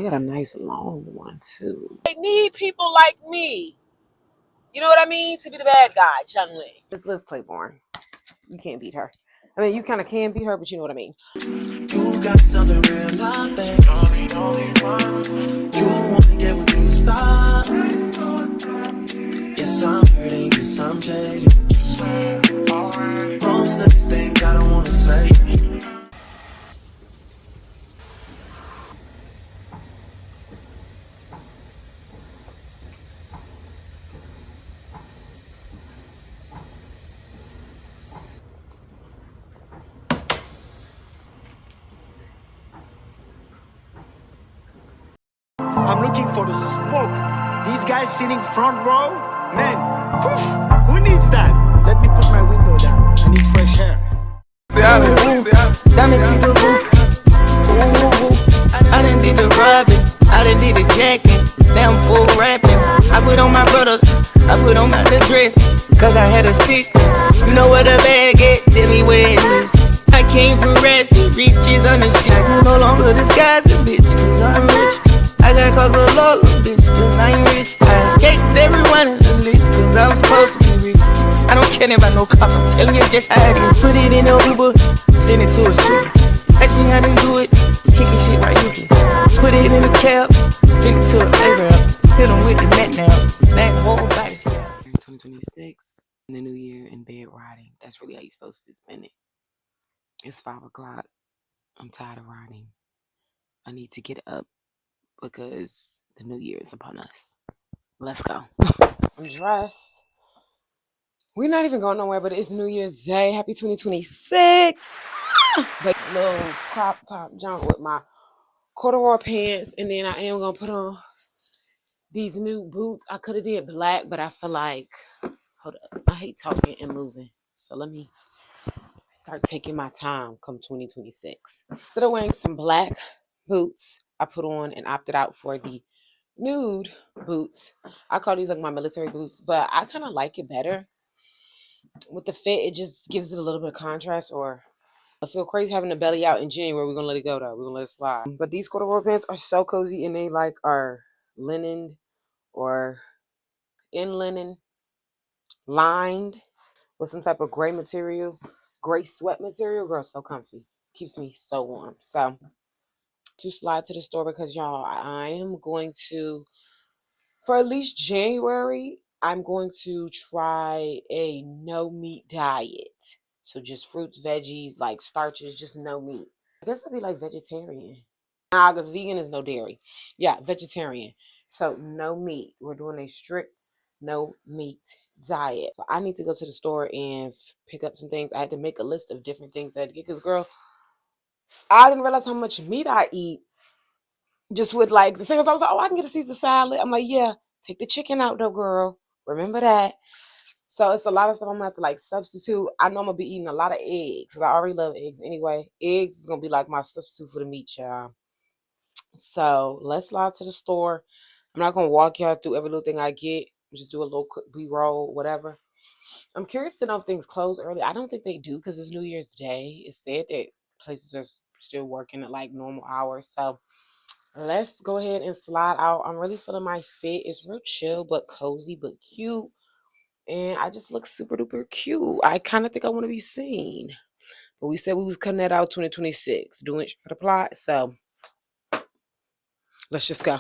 I got a nice long one too. They need people like me. You know what I mean? To be the bad guy, Chung Lee. It's Liz Claiborne. You can't beat her. I mean, you kind of can beat her, but you know what I mean. You got something real, love, babe. You wanna get with me, stop. Yes, I'm hurting, yes, I'm jaded. Most of these things I don't wanna say. I'm looking for the smoke. These guys sitting front row, man, poof, who needs that? Let me put my window down. I need fresh air. Diamonds keep the roof. I done did the rubbing, I done did the jacking. Now I'm full rapping. I put on my brothers, I put on my little dress, cause I had a stick. You know where the bag at, tell me where it is. I came from rest, riches on the shit. I can no longer disguise a bitch, cause I'm rich. I got cause Galore, bitch, cause I'm rich. I escaped everyone in the list, cause I'm supposed to be rich. I don't care about no cop, I'm telling you just how it is. Put it in a Uber, send it to a shooter. Ask me how to do it, kicking shit right you can. Put it in a cab, send it to a Arab. Hit them with the net now, last whole body shit. 2026, in the new year, in bed riding. That's really how you're supposed to spend it. It's 5 o'clock. I'm tired of riding. I need to get up because the new year is upon us. Let's go. I'm dressed. We're not even going nowhere, but it's New Year's Day. Happy 2026. Like little crop top jump with my corduroy pants, and then I am gonna put on these new boots. I could have did black, but I feel like, hold up, I hate talking and moving, so let me start taking my time come 2026. Instead of wearing some black boots, I put on and opted out for the nude boots. I call these like my military boots, but I kind of like it better with the fit. It just gives it a little bit of contrast. Or I feel crazy having the belly out in January. We're gonna let it go though. We're gonna let it slide. But these corduroy pants are so cozy, and they like are linen or in linen, lined with some type of gray material, gray sweat material. Girl, so comfy. Keeps me so warm. So to slide to the store because y'all, I am going to, for at least January, I'm going to try a no meat diet. So just fruits, veggies, like starches, just no meat. I guess I'd be like vegetarian. Nah, because vegan is no dairy. Yeah, vegetarian. So no meat. We're doing a strict no meat diet. So I need to go to the store and pick up some things. I had to make a list of different things that I had to get because, girl, I didn't realize how much meat I eat just with like the things. I was like, oh, I can get a Caesar salad. I'm like, yeah, take the chicken out though, girl. Remember that. So it's a lot of stuff I'm gonna have to like substitute. I know I'm gonna be eating a lot of eggs because I already love eggs anyway. Eggs is gonna be like my substitute for the meat, y'all. So let's slide to the store. I'm not gonna walk y'all through every little thing I get. Just do a little quick B-roll, whatever. I'm curious to know if things close early. I don't think they do because it's New Year's Day. It said that places are still working at like normal hours. So let's go ahead and slide out. I'm really feeling my fit. It's real chill, but cozy, but cute. And I just look super duper cute. I kind of think I want to be seen. But we said we was cutting that out 2026, doing it for the plot. So let's just go.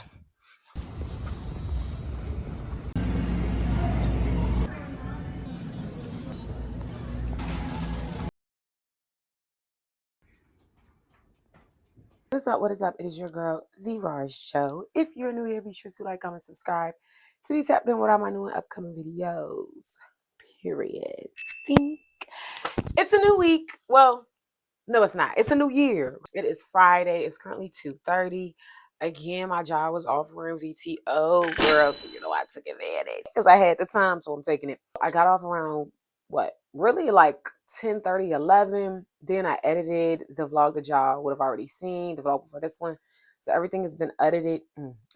What is up? What is up? It is your girl, TheeRawestJo. If you're new here, be sure to like, comment, subscribe to be tapped in with all my new and upcoming videos. Period. Think. It's a new week. Well, no, it's not. It's a new year. It is Friday. It's currently 2:30. Again, my job was offering VTO, girl. So you know I took advantage because I had the time, so I'm taking it. I got off around what? Really like 10:30, 11. Then I edited the vlog that y'all would have already seen, the vlog before this one. So everything has been edited.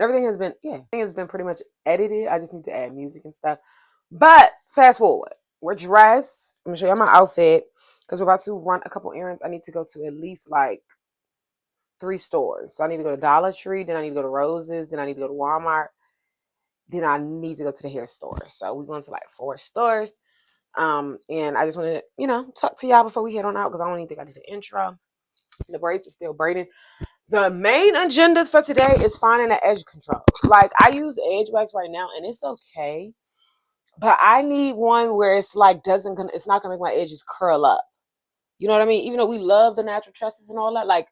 Everything has been, yeah, everything has been pretty much edited. I just need to add music and stuff. But fast forward. We're dressed. I'm gonna show you my outfit because we're about to run a couple errands. I need to go to at least like 3 stores. So I need to go to Dollar Tree, then I need to go to Rose's, then I need to go to Walmart, then I need to go to the hair store. So we're going to like 4 stores. And I just want to, you know, talk to y'all before we head on out because I don't even think I did the intro. The braids are still braiding. The main agenda for today is finding an edge control. Like, I use edge wax right now and it's okay, but I need one where it's like it's not gonna make my edges curl up. You know what I mean? Even though we love the natural tresses and all that, like,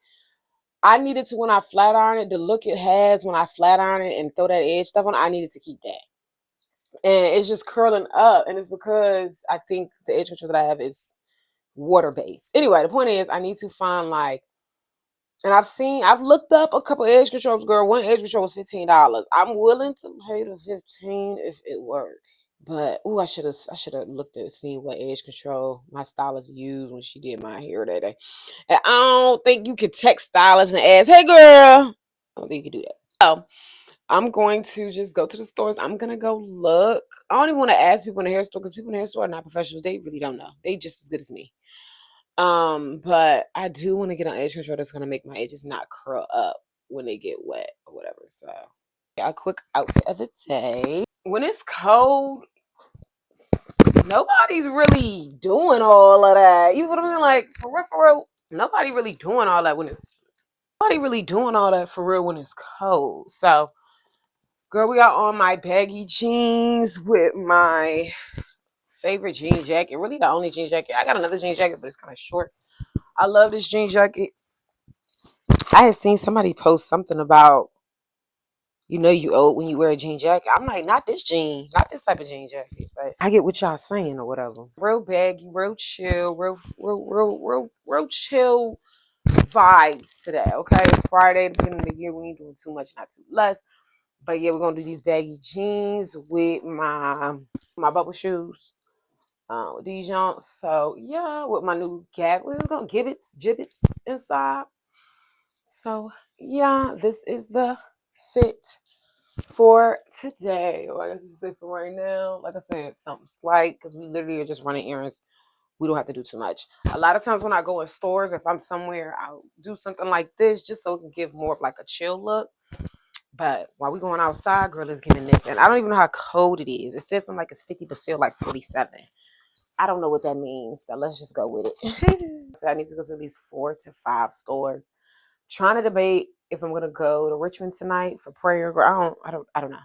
I needed to, when I flat iron it, the look it has when I flat iron it and throw that edge stuff on, I needed to keep that. And it's just curling up, and it's because I think the edge control that I have is water based. Anyway, the point is I need to find like, and I've looked up a couple edge controls, girl. One edge control was $15. I'm willing to pay the $15 if it works. But I should have looked at seeing what edge control my stylist used when she did my hair that day. And I don't think you can text stylist and ask, "Hey girl." I don't think you can do that. So I'm going to just go to the stores. I'm gonna go look. I don't even want to ask people in the hair store because people in the hair store are not professionals. They really don't know. They just as good as me. But I do want to get an edge control that's gonna make my edges not curl up when they get wet or whatever. So a quick outfit of the day. When it's cold, nobody's really doing all of that. You know what I mean? Like, for real, nobody really doing all that for real when it's cold. So, girl, we are on my baggy jeans with my favorite jean jacket. Really the only jean jacket. I got another jean jacket, but it's kind of short. I love this jean jacket. I had seen somebody post something about, you know, you old when you wear a jean jacket. I'm like, not this type of jean jacket. But I get what y'all saying or whatever. Real baggy, real chill, real chill vibes today. Okay, it's Friday, the beginning of the year. We ain't doing too much, not too less. But yeah, we're gonna do these baggy jeans with my bubble shoes. With these jumps. So yeah, with my new what is it called? Gibbets inside. So yeah, this is the fit for today. Or I guess you say for right now. Like I said, something slight because we literally are just running errands. We don't have to do too much. A lot of times when I go in stores, if I'm somewhere, I'll do something like this just so it can give more of like a chill look. But while we going outside, girl is getting this. And I don't even know how cold it is. It says something like it's 50 but feel like 47. I don't know what that means. So let's just go with it. So I need to go to at least 4 to 5 stores. Trying to debate if I'm gonna go to Richmond tonight for prayer. I don't know.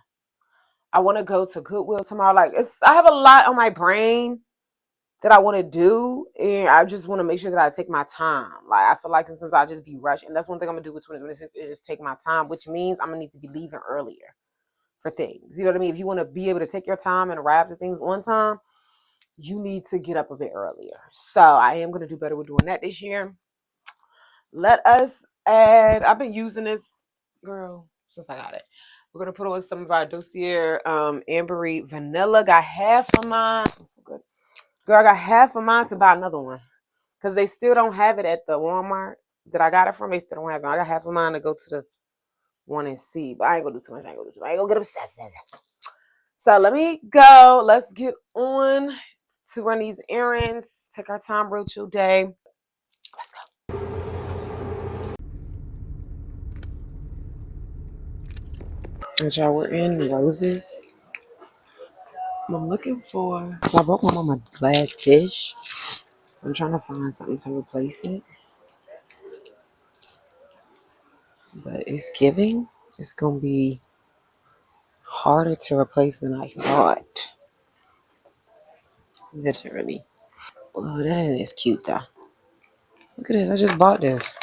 I want to go to Goodwill tomorrow. Like, I have a lot on my brain that I want to do, and I just want to make sure that I take my time. Like, I feel like sometimes I just be rushed, and that's one thing I'm gonna do with 2026 is just take my time, which means I'm gonna need to be leaving earlier for things. You know what I mean? If you want to be able to take your time and arrive at things on time, you need to get up a bit earlier. So I am gonna do better with doing that this year. Let us add. I've been using this, girl, since I got it. We're gonna put on some of our Dossier Ambery Vanilla. Got half of mine. That's so good. Girl, I got half of mine to buy another one. Because they still don't have it at the Walmart that I got it from. They still don't have it. I got half of mine to go to the one and see. But I ain't gonna do too much. I ain't gonna get obsessed. So let me go. Let's get on to run these errands. Take our time, real chill day. Let's go. And y'all, we're in Roses. I'm looking for, so I broke my mama glass dish. I'm trying to find something to replace it. But it's giving. It's gonna be harder to replace than I thought. Literally. Oh, that is cute though. Look at this. I just bought this.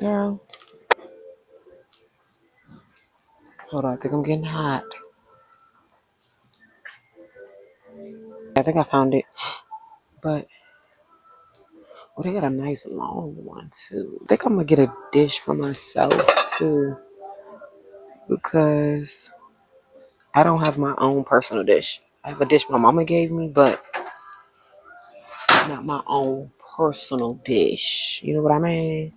Girl. Hold on, I think I'm getting hot. I think I found it. But they got a nice long one too. I think I'm gonna get a dish for myself too. Because I don't have my own personal dish. I have a dish my mama gave me, but not my own personal dish. You know what I mean?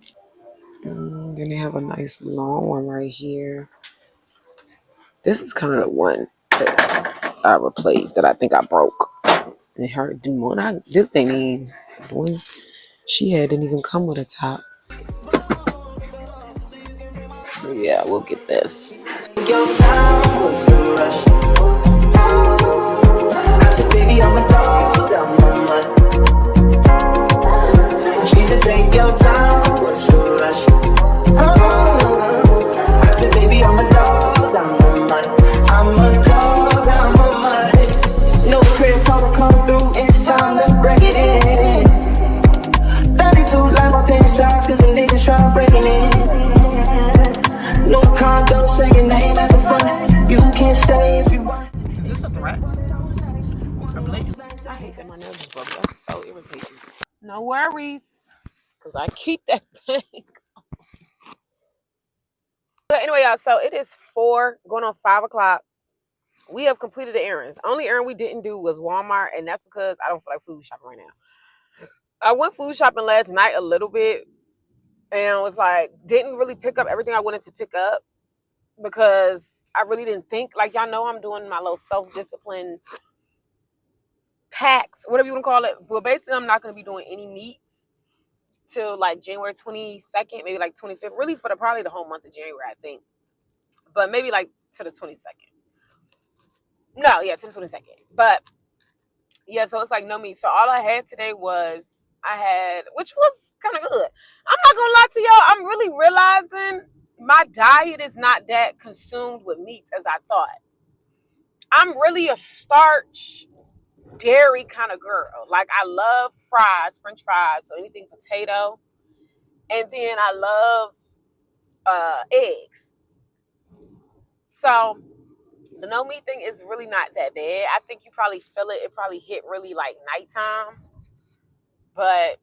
Then they have a nice long one right here. This is kind of the one that I replaced that I think I broke. And her this thing, the one she had didn't even come with a top. Yeah, we'll get this. Your time was the rush. I said, baby, I'm a dog, I'm a mud. She said, take your time, what's the rush? I said, baby, I'm a dog, I'm a mud. I'm a dog, I'm a mud. No crib, told her come through, it's time to break it in. 32 like my pants size, cause the niggas try breaking it. No condo, say your name at the front. You can't stay if you want. Is this a threat? I hate that my nails is broke. That's so irritating. No worries, cause I keep that thing. But anyway, y'all, so it is 4 going on 5 o'clock. We have completed the errands. Only errand we didn't do was Walmart, and that's because I don't feel like food shopping right now. I went food shopping last night a little bit, and was like, didn't really pick up everything I wanted to pick up because I really didn't think. Like, y'all know I'm doing my little self-discipline packs, whatever you want to call it. But basically, I'm not going to be doing any meats till like January 22nd, maybe like 25th. Really for probably the whole month of January, I think. But maybe like to the 22nd. No, yeah, to the 22nd. But yeah, so it's like no meat. So all I had today was which was kind of good. I'm not gonna lie to y'all. I'm really realizing my diet is not that consumed with meats as I thought. I'm really a starch, dairy kind of girl. Like I love fries, French fries, so anything potato, and then I love eggs. So the no meat thing is really not that bad. I think you probably feel it. It probably hit really like nighttime. But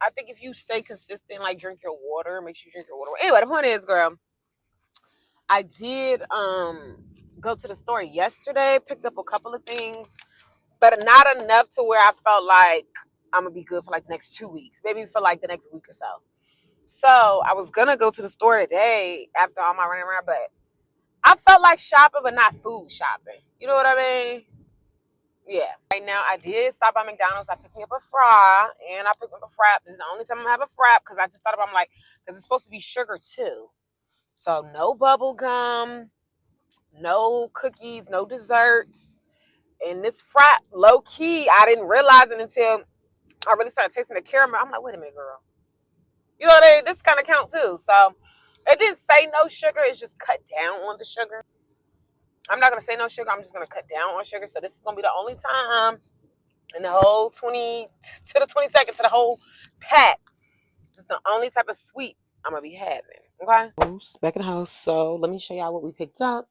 I think if you stay consistent, like drink your water, make sure you drink your water. Anyway, the point is, girl, I did go to the store yesterday, picked up a couple of things, but not enough to where I felt like I'm gonna be good for like the next 2 weeks, maybe for like the next week or so. So I was gonna go to the store today after all my running around, but I felt like shopping, but not food shopping. You know what I mean? Yeah. Right now, I did stop by McDonald's. I picked me up a fry, and I picked up a frap. This is the only time I'm gonna have a frap because I just thought about, I'm like, because it's supposed to be sugar too. So no bubble gum, no cookies, no desserts. And this frap, low key, I didn't realize it until I really started tasting the caramel. I'm like, wait a minute, girl. You know what I mean? This kind of count too. So it didn't say no sugar. It's just cut down on the sugar. I'm not gonna say no sugar. I'm just gonna cut down on sugar. So this is gonna be the only time in the whole 20 to the 22nd to the whole pack. This is the only type of sweet I'm gonna be having. Okay. Back in the house. So let me show y'all what we picked up.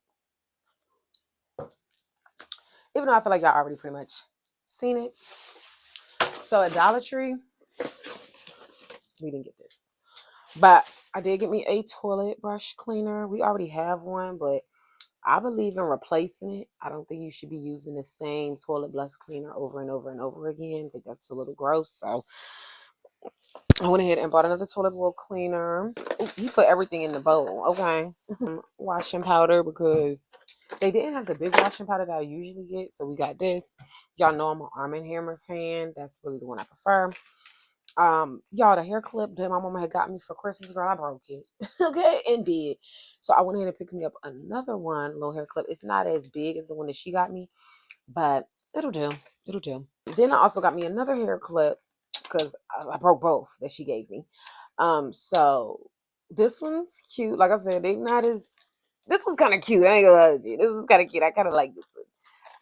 Even though I feel like y'all already pretty much seen it. So at Dollar Tree, we didn't get this, but I did get me a toilet brush cleaner. We already have one, but I believe in replacing it. I don't think you should be using the same toilet brush cleaner over and over and over again. I think that's a little gross. So I went ahead and bought another toilet bowl cleaner. Ooh, you put everything in the bowl, okay? Washing powder because they didn't have the big washing powder that I usually get, so we got this. Y'all know I'm an Arm & Hammer fan. That's really the one I prefer. Y'all, the hair clip that my mama had got me for Christmas, girl, I broke it. Okay, and did. So I went ahead and picked me up another one, little hair clip. It's not as big as the one that she got me, but it'll do. It'll do. Then I also got me another hair clip because I broke both that she gave me. So this one's cute. Like I said, they not as. This was kind of cute. I ain't gonna lie to you. This was kind of cute. I kind of like this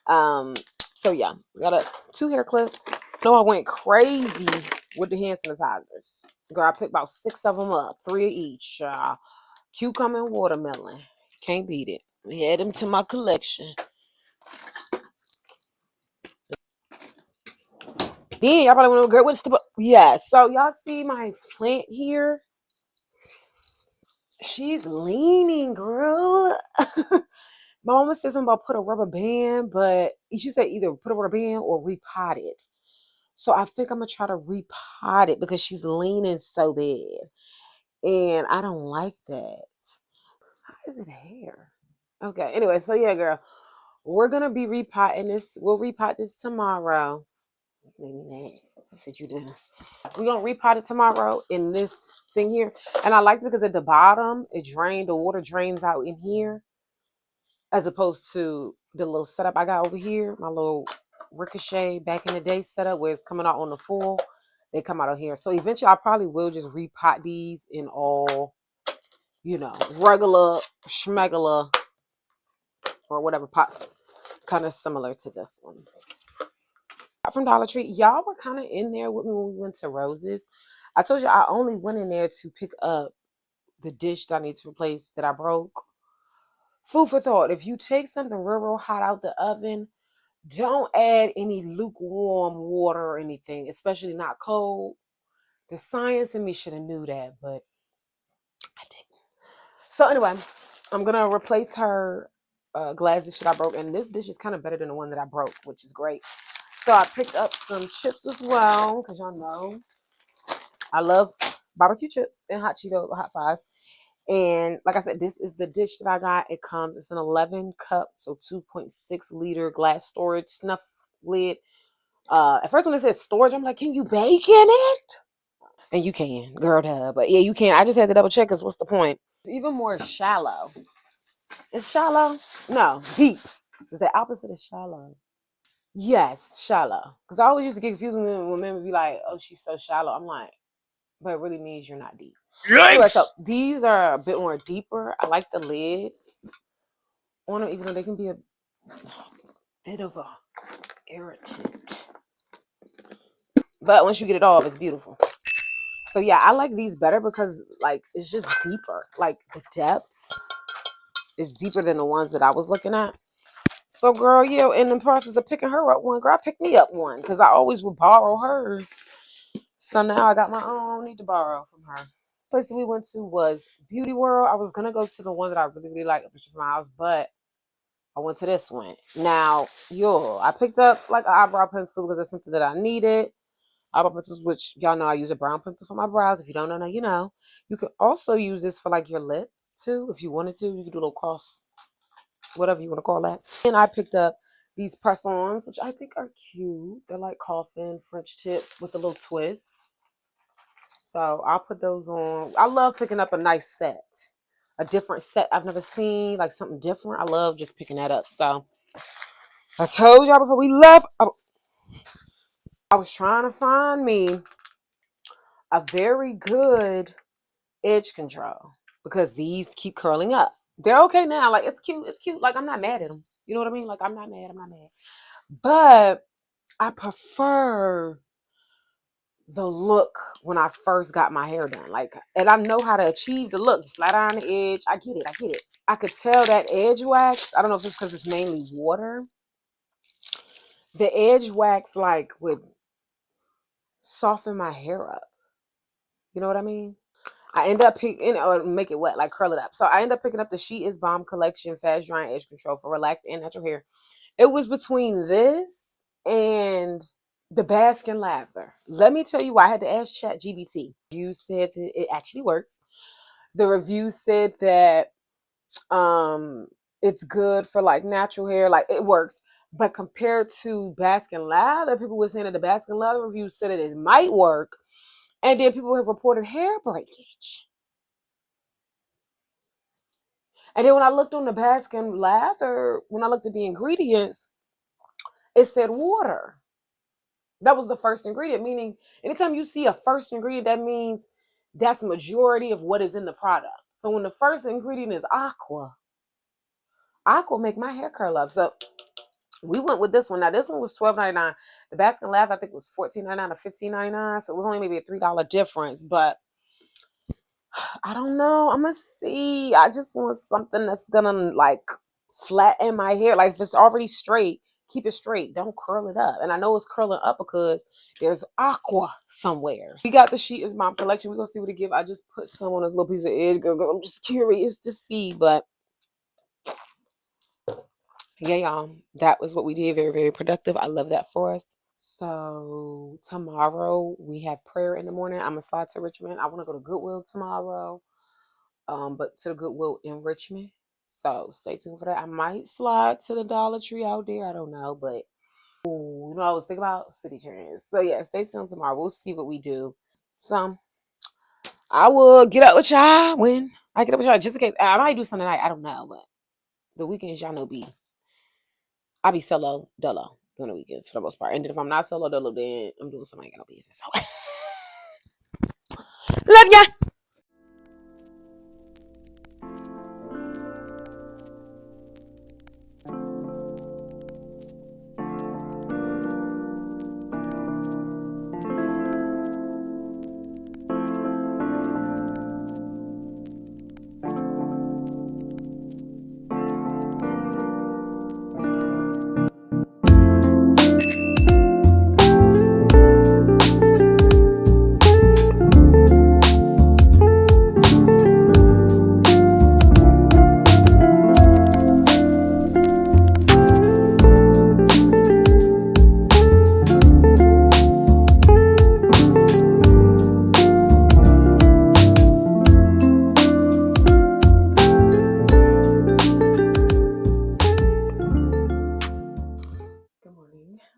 one. So yeah, got 2 hair clips. No, I went crazy with the hand sanitizers. Girl, I picked about 6 of them up, 3 of each. Cucumber and watermelon. Can't beat it. Add them to my collection. Then y'all probably want to know, girl, what's the... Yeah, so y'all see my plant here? She's leaning, girl. My mama said something about put a rubber band, but she said either put a rubber band or repot it. So I think I'm going to try to repot it because she's leaning so bad. And I don't like that. How is it hair? Okay, anyway, so yeah, girl. We're going to be repotting this. We'll repot this tomorrow. This made me mad. I said you didn't. We're gonna repot it tomorrow in this thing here. And I liked it because at the bottom it drained, the water drains out in here, as opposed to the little setup I got over here, my little ricochet back in the day setup where it's coming out on the full. They come out of here. So eventually I probably will just repot these in all, you know, regular schmegular or whatever pots, kind of similar to this one. From Dollar Tree, y'all were kind of in there with me when we went to Rose's. I told you I only went in there to pick up the dish that I need to replace that I broke. Food for thought. If you take something real hot out the oven, don't add any lukewarm water or anything, especially not cold. The science in me should have knew that, but I didn't. So anyway, I'm gonna replace her glass dish that I broke, and this dish is kind of better than the one that I broke, which is great. So I picked up some chips as well, because y'all know I love barbecue chips and hot Cheetos, hot fries. And like I said, this is the dish that I got. It's an 11 cup, so 2.6 liter glass storage snuff lid. At first when it says storage, I'm like, can you bake in it? And you can, girl, duh. But yeah, you can. I just had to double check because what's the point? It's even more shallow. It's shallow? No, deep. It's the opposite of shallow. Yes, shallow. Because I always used to get confused when men would be like, oh, she's so shallow. I'm like, but it really means you're not deep. Anyway, so these are a bit more deeper. I like the lids on them, even though they can be a bit of a irritant. But once you get it off, it's beautiful. So yeah, I like these better because like it's just deeper. Like the depth is deeper than the ones that I was looking at. So girl, yeah, in the process of picking her up one, girl, pick me up one because I always would borrow hers. So now I got my own. I don't need to borrow from her. Place that we went to was Beauty World. I was gonna go to the one that I really like up from my house, but I went to this one. Now, I picked up like an eyebrow pencil because that's something that I needed. Eyebrow pencils, which y'all know I use a brown pencil for my brows. If you don't know, now you know. You could also use this for like your lips too, if you wanted to. You could do a little cross, whatever you want to call that. And I picked up these press-ons, which I think are cute. They're like coffin French tip with a little twist. So I'll put those on. I love picking up a nice set, a different set I've never seen, like something different. I love just picking that up. So I told y'all before we left, I was trying to find me a very good edge control because these keep curling up. They're okay now. Like it's cute. It's cute. Like I'm not mad at them. You know what I mean? Like I'm not mad. I'm not mad. But I prefer the look when I first got my hair done. Like, and I know how to achieve the look. Flat iron the edge. I get it. I get it. I could tell that edge wax. I don't know if it's because it's mainly water. The edge wax like would soften my hair up. You know what I mean? I end up picking, or make it wet, like curl it up. So I end up picking up the She Is Bomb Collection Fast Drying Edge Control for relaxed and natural hair. It was between this and the Bask and Lather. Let me tell you why I had to ask ChatGPT. You said that it actually works. The review said that it's good for like natural hair, like it works. But compared to Bask and Lather, people were saying that the Bask and Lather review said that it might work. And then people have reported hair breakage. And then when I looked on the Bask and Lather, when I looked at the ingredients, it said water. That was the first ingredient, meaning anytime you see a first ingredient, that means that's the majority of what is in the product. So when the first ingredient is aqua make my hair curl up. So we went with this one. Now this one was $12.99. The Bask and Lather, I think, was $14.99 or $15.99. So it was only maybe a $3 difference. But I don't know. I'm gonna see. I just want something that's gonna like flatten my hair. Like if it's already straight, keep it straight. Don't curl it up. And I know it's curling up because there's aqua somewhere. We got the She Is Mom collection. We're gonna see what it give. I just put some on this little piece of edge. I'm just curious to see, but yeah, y'all. That was what we did. Very, very productive. I love that for us. So tomorrow we have prayer in the morning. I'm gonna slide to Richmond. I want to go to Goodwill tomorrow. But to the Goodwill in Richmond. So stay tuned for that. I might slide to the Dollar Tree out there. I don't know, but Ooh, you know what I was thinking about? City trends. So yeah, stay tuned tomorrow. We'll see what we do. So I will get up with y'all when I get up with y'all. Just in case I might do something tonight. I don't know, but the weekends y'all know I'll be solo dolo during the weekends for the most part. And then if I'm not solo dolo, then I'm doing something I ain't got no business. So love ya.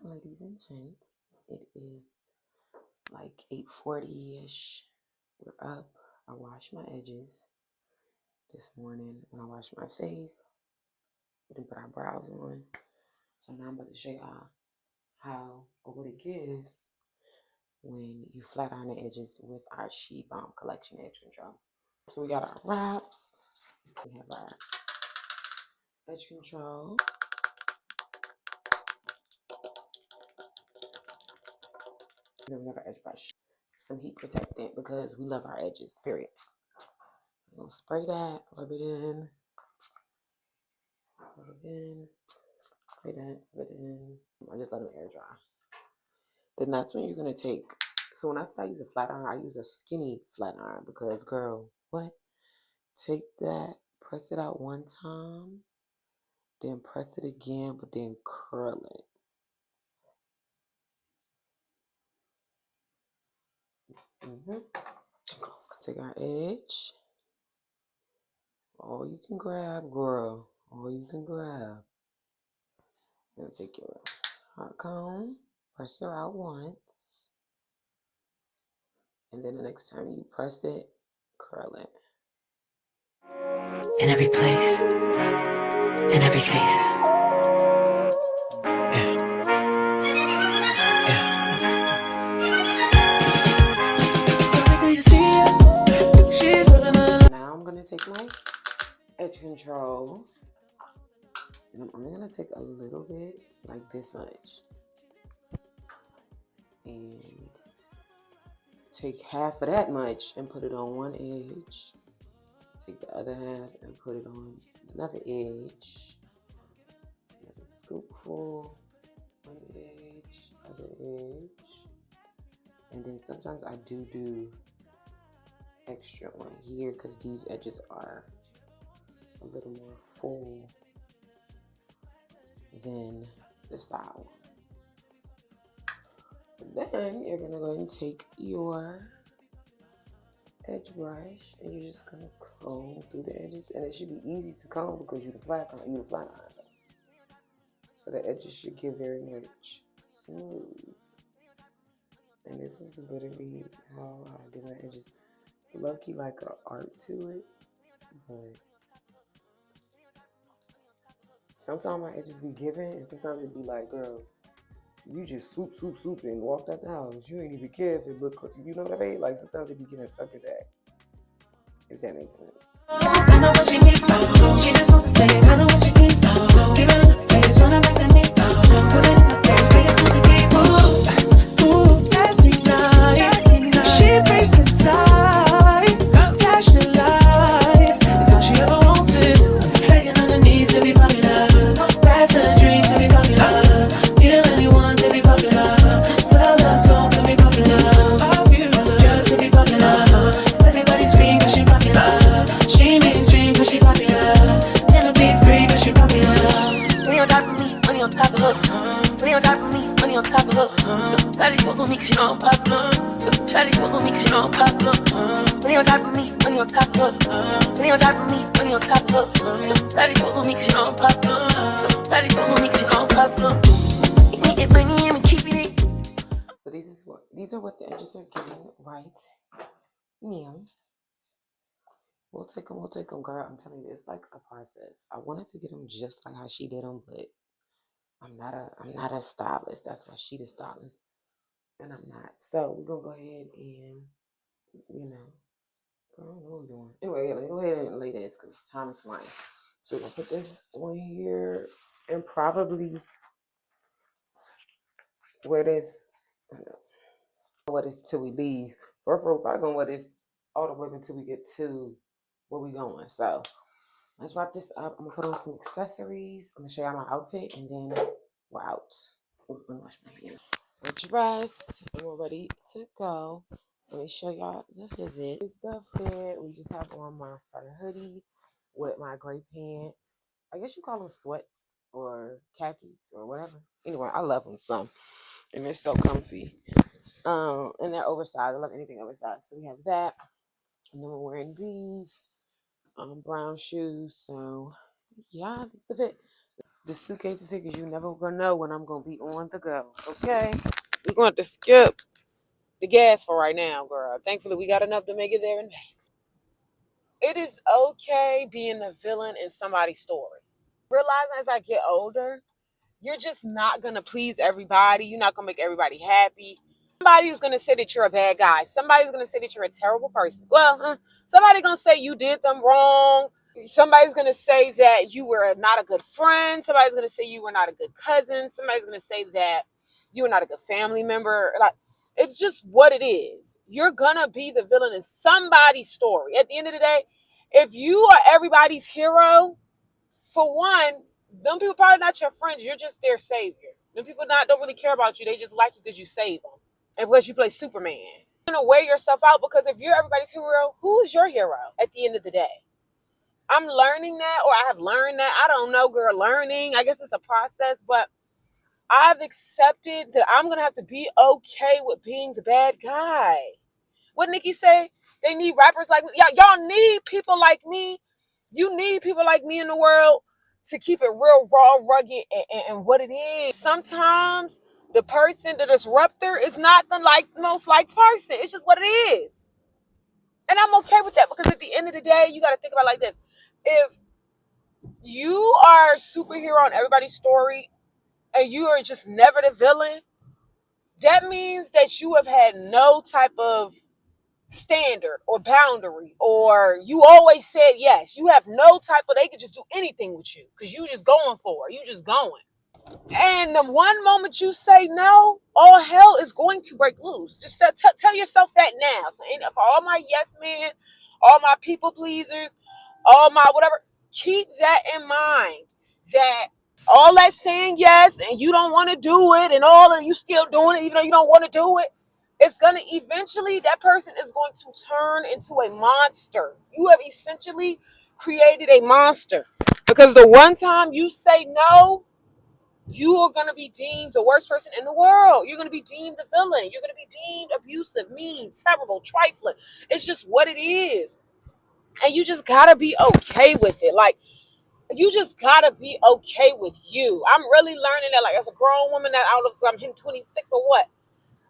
Ladies and gents, it is like 8:40ish. We're up. I washed my edges this morning when I washed my face. We didn't put our brows on. So now I'm about to show y'all how or what it gives when you flat iron the edges with our She Bomb Collection Edge Control. So we got our wraps. We have our edge control. Then we have our edge brush. Some heat protectant because we love our edges, period. We'll spray that, rub it in, spray that, rub it in. I just let them air dry. Then that's when you're gonna take. So when I say I use a flat iron, I use a skinny flat iron because, girl, what? Take that, press it out one time, then press it again, but then curl it. Take our edge. All you can grab, girl. All you can grab. Then take your hot comb, press her out once, and then the next time you press it, curl it. In every place, in every face. Yeah. Now I'm gonna take my edge control, and I'm only gonna take a little bit, like this much, and take half of that much and put it on one edge. Take the other half and put it on another edge. Another scoopful, one edge, other edge, and then sometimes I do extra on here because these edges are a little more full than the side one. Then you're gonna go and take your edge brush and you're just gonna comb through the edges, and it should be easy to comb because you're the flat iron. So the edges should get very much smooth. And this is literally how I do my edges. It's low-key like an art to it, but sometimes my edges be giving, and sometimes it be like, girl, you just swoop and walked out the house. You ain't even care if it look, you know what I mean? Like sometimes it be getting sucker's act, if that makes sense. I know what she needs, she just wants to play. I know what she needs, give her a little taste, run it back to me, put it in the face, big as to keep. Ooh, every night, she breaks inside, flashing lights, it's all she ever wants is begging on her knees to be popular, that's her dream to be popular, kill anyone to be popular, sell her song to be popular, just to be popular, everybody scream cause she popular. She mainstream cause she popular. Never be free cause she popular. Money on top of me, money on top of her. Money on top of me, money on top of her. Shawty fuck on me cause she know I'm popular. Shawty fuck on me cause she know I'm popular. Money on top of me, money on top of her. Money on top of me, money on top of her. Shawty fuck on me cause she know I'm popular. Shawty fuck on me cause she know I'm popular. So these are what the edges are getting right now. We'll take them, girl. I'm telling you, it's like a process. I wanted to get them just like how she did them, but I'm not a stylist. That's why she the stylist, and I'm not. So we're gonna go ahead and, I don't know what we're doing. Anyway, yeah, let me go ahead and lay this because time is flying. So we're gonna put this on here and probably wear this. I don't know, wear this till we leave. We're probably gonna wear this all the way until we get to where we going. So let's wrap this up. I'm gonna put on some accessories. I'm gonna show y'all my outfit and then we're out. Ooh, let me wash my hands. We're dressed and we're ready to go. Let me show y'all the visit. It's the fit. We just have on my fur hoodie with my gray pants. I guess you call them sweats or khakis or whatever. Anyway, I love them some. And they're so comfy. And they're oversized. I love anything oversized. So we have that. And then we're wearing these brown shoes. So yeah, this is the fit. The suitcase is here because you never gonna know when I'm gonna be on the go. Okay? We're gonna have to skip the gas for right now, girl. Thankfully we got enough to make it there and back. It is okay being the villain in somebody's story. Realizing as I get older, you're just not gonna please everybody. You're not gonna make everybody happy. Somebody's gonna say that you're a bad guy. Somebody's gonna say that you're a terrible person. Well, somebody's gonna say you did them wrong. Somebody's gonna say that you were not a good friend. Somebody's gonna say you were not a good cousin. Somebody's gonna say that you were not a good family member. Like, it's just what it is. You're gonna be the villain in somebody's story. At the end of the day, if you are everybody's hero, for one, them people probably not your friends. You're just their savior. Them people don't really care about you. They just like you because you save them. And plus you play Superman. You're gonna wear yourself out because if you're everybody's hero, who is your hero at the end of the day? I'm learning that, or I have learned that. I don't know, girl, learning. I guess it's a process, but I've accepted that I'm going to have to be okay with being the bad guy. What Nikki say? They need rappers like me. Y'all need people like me. You need people like me in the world to keep it real, raw, rugged, and what it is. Sometimes the person, the disruptor, is not the most liked person. It's just what it is. And I'm okay with that because at the end of the day, you got to think about it like this. If you are a superhero in everybody's story and you are just never the villain, that means that you have had no type of standard or boundary, or you always said yes. You have no type of, they could just do anything with you because you just going for it. You just going. And the one moment you say no, all hell is going to break loose. Just tell yourself that now. So, for all my yes men, all my people pleasers, all my whatever, keep that in mind. That all that saying yes and you don't want to do it, and all of you still doing it even though you don't want to do it, it's gonna eventually, that person is going to turn into a monster. You have essentially created a monster because the one time you say no, you are going to be deemed the worst person in the world. You're going to be deemed the villain. You're going to be deemed abusive, mean, terrible, trifling. It's just what it is. And you just got to be okay with it. Like, you just got to be okay with you. I'm really learning that, like, as a grown woman, that I don't know if I'm hitting 26 or what.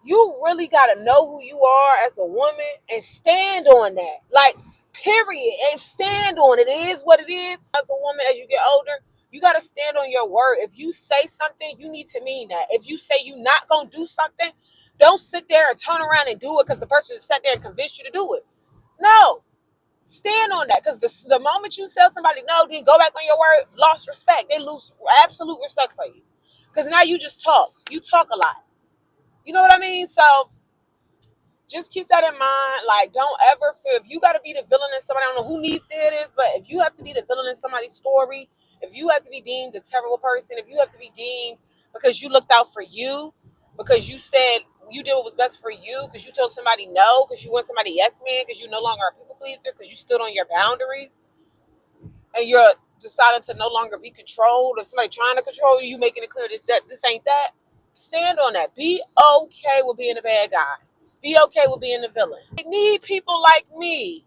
You really got to know who you are as a woman and stand on that. Like, period. And stand on it. It is what it is. As a woman, as you get older, you got to stand on your word. If you say something, you need to mean that. If you say you're not going to do something, don't sit there and turn around and do it because the person just sat there and convinced you to do it. No. Stand on that, because the moment you tell somebody no, then go back on your word, lost respect. They lose absolute respect for you. Because now you just talk. You talk a lot. You know what I mean? So just keep that in mind. Like, don't ever feel, if you got to be the villain in somebody, I don't know who needs to hear this, but if you have to be the villain in somebody's story, if you have to be deemed a terrible person, if you have to be deemed because you looked out for you, because you said you did what was best for you, because you told somebody no, because you want somebody yes man, because you no longer a people pleaser, because you stood on your boundaries, and you're deciding to no longer be controlled, or somebody trying to control you, you making it clear that this ain't that, stand on that. Be okay with being a bad guy. Be okay with being the villain. I need people like me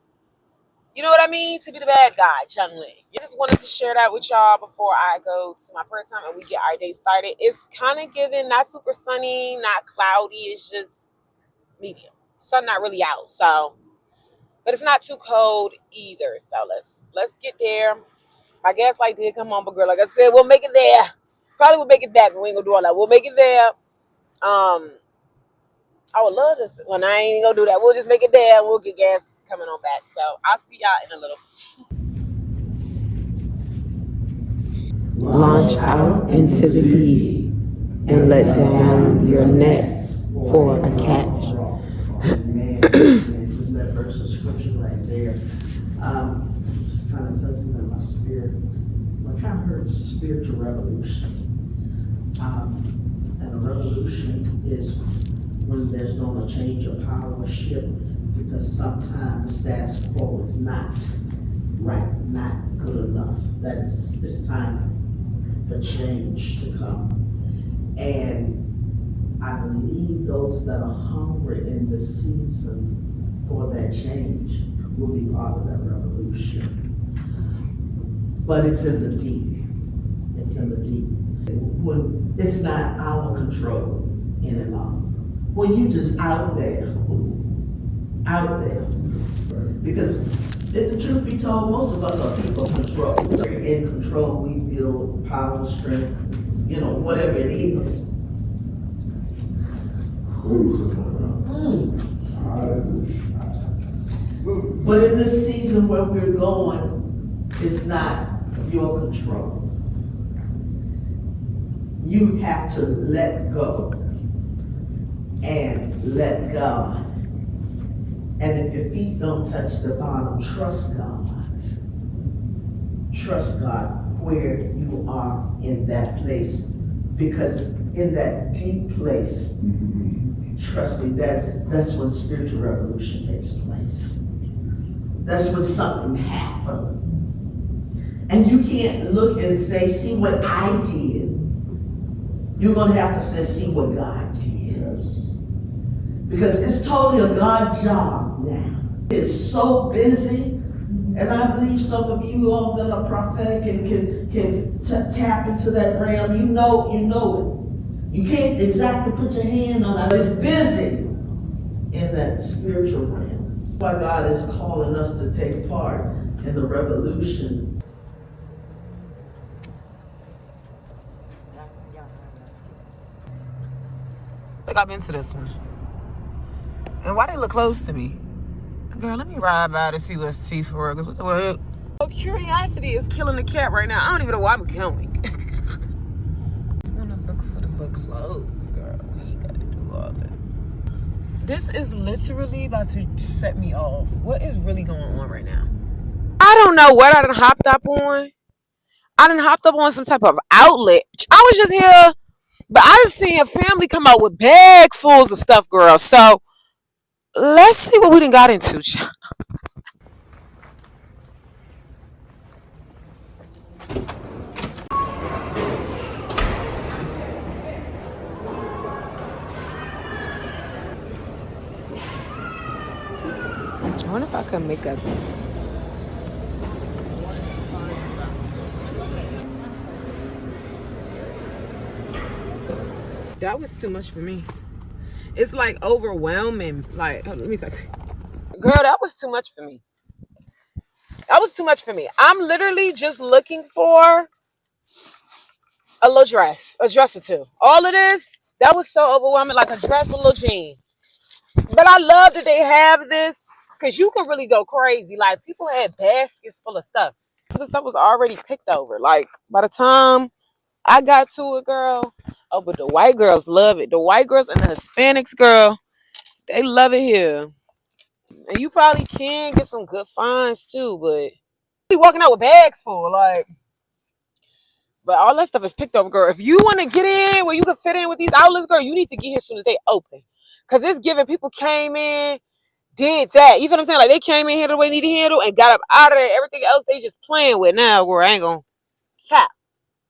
You know what I mean? To be the bad guy, Jung Lee. I just wanted to share that with y'all before I go to my prayer time and we get our day started. It's kind of giving, not super sunny, not cloudy. It's just medium. Sun not really out, so, but it's not too cold either. So let's get there. My gas light did come on, but girl, like I said, we'll make it there. Probably we'll make it back, but we ain't gonna do all that. We'll make it there. I would love this. Well, I ain't gonna do that. We'll just make it there and we'll get gas coming on back. So I'll see y'all in a little. Launch out into the deep and let down your nets for a catch. Just that verse of scripture right there. Just kind of says it in my spirit. I kind of heard spiritual revolution. And a revolution is when there's going to change of power or shift, because sometimes status quo is not right, not good enough. It's time for change to come. And I believe those that are hungry in this season for that change will be part of that revolution. But it's in the deep. It's in the deep. When it's not our control anymore. When you just out there. Because if the truth be told, most of us are people control. We're in control, we feel power, strength, whatever it is. But in this season where we're going, it's not your control. You have to let go and let God. And if your feet don't touch the bottom, trust God. Trust God where you are in that place. Because in that deep place, trust me, that's when spiritual revolution takes place. That's when something happens. And you can't look and say, see what I did. You're gonna have to say, see what God did. Yes. Because it's totally a God job now. It's so busy. And I believe some of you all that are prophetic and can tap into that realm, you know it. You can't exactly put your hand on it, but it's busy in that spiritual realm. That's why God is calling us to take part in the revolution. I think I've been to this one. And why they look close to me? Girl, let me ride by to see what's tea for. What the world? Oh, curiosity is killing the cat right now. I don't even know why I'm going. I just want to look for the little clothes, girl. We ain't got to do all this. This is literally about to set me off. What is really going on right now? I don't know what I done hopped up on. I done hopped up on some type of outlet. I was just here, but I just seen a family come out with bagfuls of stuff, girl. So let's see what we done got into. I wonder if I could make a. That was too much for me. It's like overwhelming. Like, let me talk to you. Girl, that was too much for me. That was too much for me. I'm literally just looking for a little dress, a dress or two. All of this, that was so overwhelming. Like a dress with a little jean. But I love that they have this because you can really go crazy. Like, people had baskets full of stuff. So the stuff was already picked over. Like, by the time I got to it, girl. Oh, but the white girls love it. The white girls and the Hispanics, girl, they love it here. And you probably can get some good finds too, but be walking out with bags full, like. But all that stuff is picked over, girl. If you want to get in where you can fit in with these outlets, girl, you need to get here as soon as they open. Because it's giving people came in, did that. You feel what I'm saying? Like, they came in here the way they need to handle and got up out of there. Everything else they just playing with now, girl. I ain't gonna cap.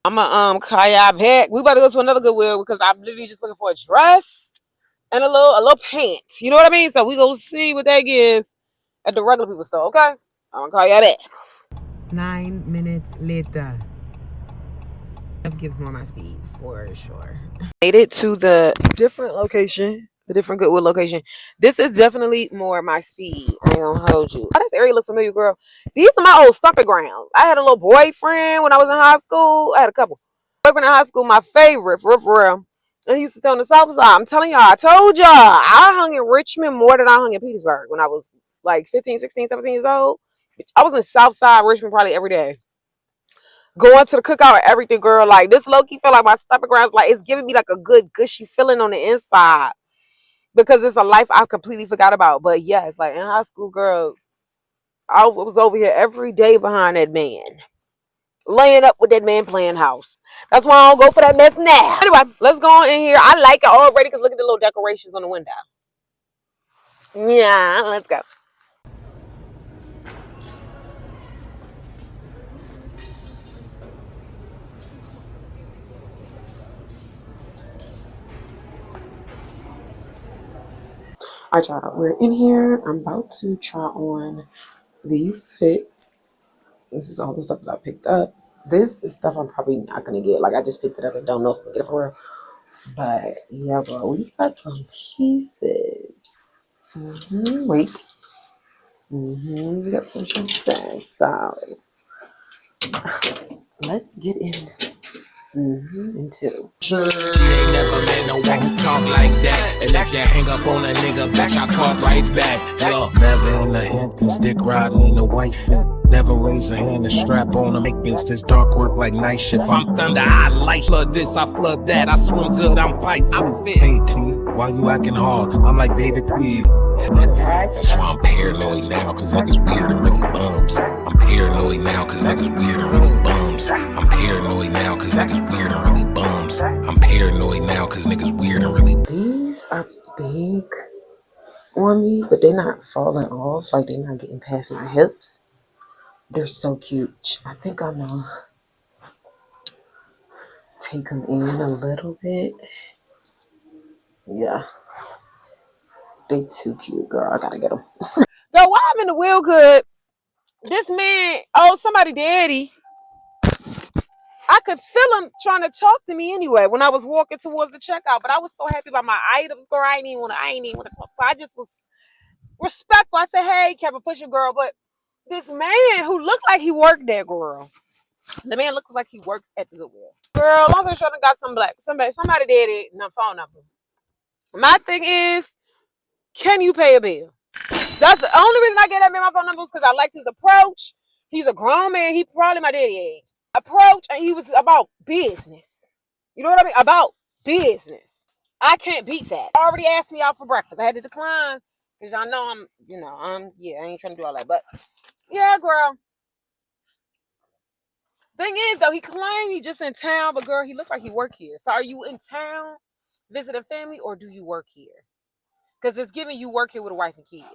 I'm a kayak back. We about to go to another Goodwill because I'm literally just looking for a dress and a little pants. You know what I mean? So we gonna see what that is at the regular people store, okay? I'm gonna call you back. 9 minutes later. That gives more my speed for sure. Made it to the different location, the different Goodwood location. This is definitely more my speed. I ain't gonna hold you. Oh, this area look familiar, girl. These are my old stomping grounds. I had a little boyfriend when I was in high school. I had a couple. Boyfriend in high school, my favorite, for real. And he used to stay on the south side. I'm telling y'all, I told y'all, I hung in Richmond more than I hung in Petersburg when I was like 15, 16, 17 years old. I was in South Side Richmond probably every day. Going to the cookout and everything, girl. Like, this low-key feel like my stomping grounds. Like, it's giving me like a good, gushy feeling on the inside. Because it's a life I completely forgot about. But yes, like in high school, girl, I was over here every day behind that man. Laying up with that man playing house. That's why I don't go for that mess now. Anyway, let's go in here. I like it already because look at the little decorations on the window. Yeah, let's go. Alright, y'all, we're in here. I'm about to try on these fits. This is all the stuff that I picked up. This is stuff I'm probably not gonna get. Like, I just picked it up and don't know if I'm gonna get it for real. But yeah, bro, we got some pieces. Wait. We got some pieces. So let's get into. She ain't never met no one who talk like that. And if you hang up on a nigga, bitch, I talk right back. Yo, never in the Hamptons, dick riding in the white fit. Never raise a hand and strap on them. Make this dark work like night shift. I'm thunder, I light. Flood this, I flood that. I swim good, I'm pipe, I'm fit. Hey T, why you acting hard? I'm like, baby, please. That's why I'm paranoid now, cause niggas weird and really bums. I'm paranoid now, cause niggas weird and really bums. I'm paranoid now, cause niggas weird and really bums. I'm paranoid now, cause niggas weird and really. These are big on me, but they're not falling off. Like, they're not getting past my hips. They're so cute. I think I'm gonna take them in a little bit. Yeah. They too cute, girl. I gotta get them. Girl, why I'm in the wheel good? This man, oh, somebody daddy. I could feel him trying to talk to me anyway when I was walking towards the checkout, but I was so happy about my items, girl. I ain't even want to talk. So I just was respectful. I said, hey, kept a pushing, girl. But this man who looked like he worked there, girl. The man looks like he works at the Goodwill. Girl, long story short, I got somebody did it, no phone number. My thing is, can you pay a bill? That's the only reason I get that man my phone number is because I liked his approach. He's a grown man. He probably my daddy age. Approach, and he was about business. You know what I mean? About business. I can't beat that. Already asked me out for breakfast. I had to decline because I know I ain't trying to do all that. But yeah, girl. Thing is, though, he claimed he just in town, but girl, he looked like he work here. So are you in town visiting family, or do you work here? Because it's giving you work here with a wife and kids.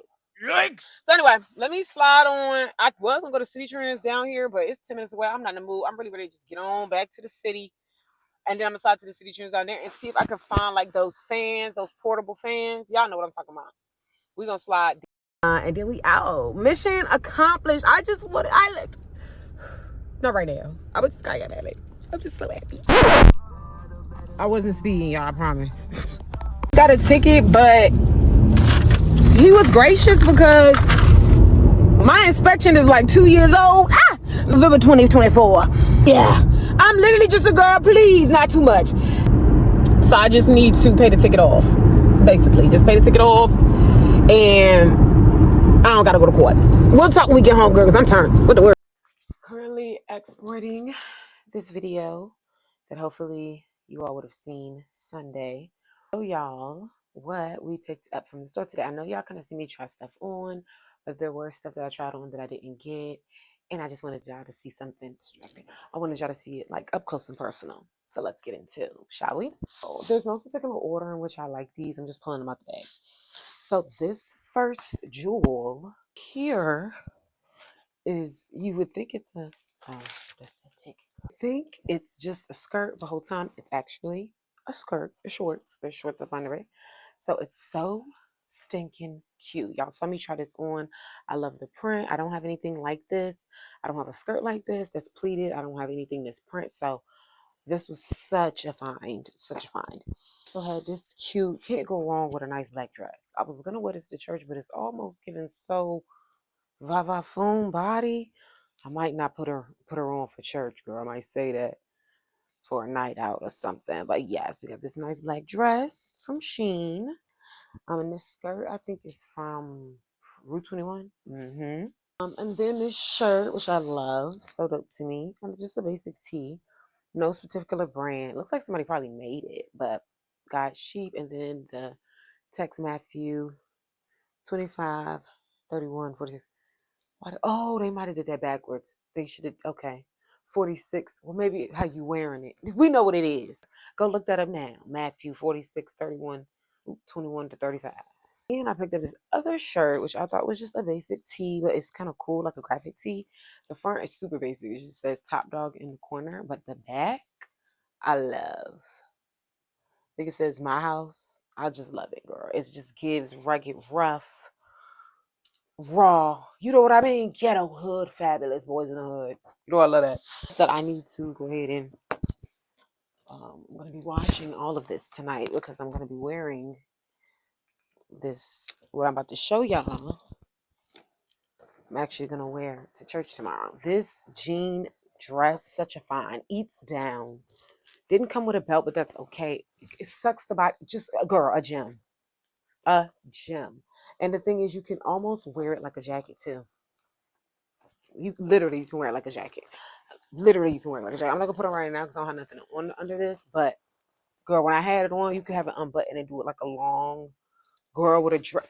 Yikes! So anyway, let me slide on. I was gonna go to City Trends down here, but it's 10 minutes away. I'm not in the mood. I'm really ready to just get on back to the city, and then I'm gonna slide to the City Trends down there and see if I can find like those fans, those portable fans. Y'all know what I'm talking about. We gonna slide, and then we out. Mission accomplished. Not right now. I was just kind of happy. I'm just so happy. I wasn't speeding, y'all. I promise. Got a ticket, but he was gracious because my inspection is like 2 years old. November 2024. Yeah. I'm literally just a girl, please, not too much. So I just need to pay the ticket off. Basically, just pay the ticket off, and I don't gotta go to court. We'll talk when we get home, girl, because I'm turned. What the word? Currently exporting this video that hopefully you all would have seen Sunday. So y'all, what we picked up from the store today. I know y'all kind of see me try stuff on, but there were stuff that I tried on that I didn't get, and I just wanted y'all to see something. I wanted y'all to see it like up close and personal. So let's get into, shall we? Oh, there's no particular order in which I like these. I'm just pulling them out the bag. So this first jewel here is, you would think it's a, think it's just a skirt the whole time. It's actually a skirt, a shorts. There's shorts up under it. So it's so stinking cute. Y'all saw me try this on. I love the print. I don't have anything like this. I don't have a skirt like this that's pleated. I don't have anything that's print. So this was such a find. Such a find. So I had this cute, can't go wrong with a nice black dress. I was gonna wear this to church, but it's almost giving so va foam body. I might not put her on for church, girl. I might say that for a night out or something. But yes, we have this nice black dress from Shein. And this skirt I think is from Route 21. And then this shirt, which I love, sewed up to me, kind of just a basic tee, no particular brand. Looks like somebody probably made it, but got cheap. And then the Tex Matthew 25, 31, 46. Oh, they might have did that backwards. They should have, okay. 46. Well, maybe how you wearing it. We know what it is. Go look that up now. Matthew 46, 31, 21 to 35. And I picked up this other shirt, which I thought was just a basic tee, but it's kind of cool, like a graphic tee. The front is super basic. It just says Top Dog in the corner, but the back, I love. I think it says My House. I just love it, girl. It just gives rugged, rough, raw. You know what I mean? Ghetto hood, fabulous boys in the hood. You know I love that. That I need to go ahead and I'm gonna be washing all of this tonight because I'm gonna be wearing this. What I'm about to show y'all, I'm actually gonna wear to church tomorrow. This jean dress, such a find. Eats down. Didn't come with a belt, but that's okay. It sucks the body. Just a girl, a gem. A gem. And the thing is, you can almost wear it like a jacket too. You can wear it like a jacket. Literally, you can wear it like a jacket. I'm not gonna put it right now because I don't have nothing on under this. But girl, when I had it on, you could have it unbuttoned and do it like a long girl with a dress.